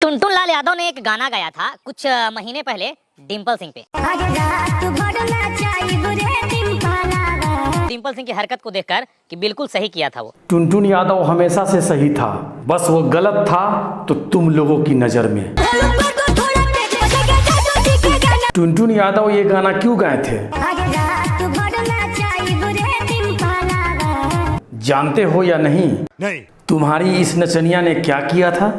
टुनटुन लाल यादव ने एक गाना गाया था कुछ महीने पहले डिम्पल सिंह पे। डिम्पल सिंह की हरकत को देखकर कि बिल्कुल सही किया था वो। टुनटुन यादव हमेशा से सही था, बस वो गलत था तो तुम लोगों की नजर में। टुनटुन यादव ये गाना क्यों गाए थे जानते हो या नहीं? नहीं। तुम्हारी इस नचनिया ने क्या किया था?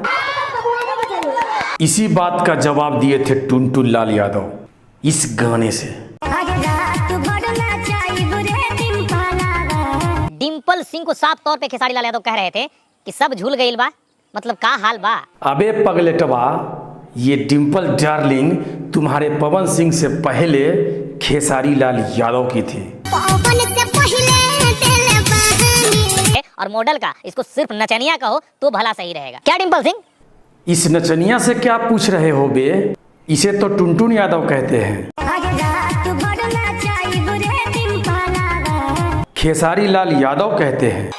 इसी बात का जवाब दिए थे टुनटुन लाल यादव इस गाने से। डिम्पल सिंह को साफ तौर पे खेसारी लाल यादव कह रहे थे कि सब झूल गईल बा, मतलब का हाल बा। अबे पगलेटवा, ये डिम्पल डार्लिंग तुम्हारे पवन सिंह से पहले खेसारी लाल यादव की थी। और मॉडल का इसको सिर्फ नचनिया कहो तो भला सही रहेगा क्या डिम्पल सिंह? इस नचनिया से क्या पूछ रहे हो बे? इसे तो टुनटुन यादव कहते हैं। खेसारी लाल यादव कहते हैं।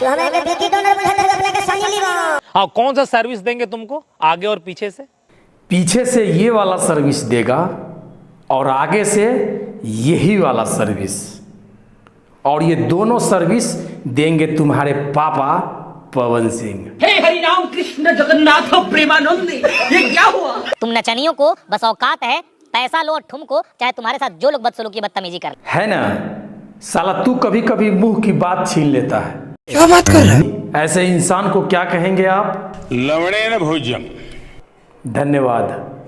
हाँ, कौन सा सर्विस देंगे तुमको आगे और पीछे से? पीछे से ये वाला सर्विस देगा और आगे से यही वाला सर्विस, और ये दोनों सर्विस देंगे तुम्हारे पापा पवन सिंह। हे हरि राम कृष्ण जगन्नाथ प्रेमानंद, ये क्या हुआ? तुम नचनियों को बस औकात है पैसा लो और ठुमको, चाहे तुम्हारे साथ जो लोग बदसलूकी बदतमीजी कर। है ना साला, तू कभी कभी मुंह की बात छीन लेता है। क्या बात कर रहे हैं? ऐसे इंसान को क्या कहेंगे आप? लवणेन भोज्यम। धन्यवाद।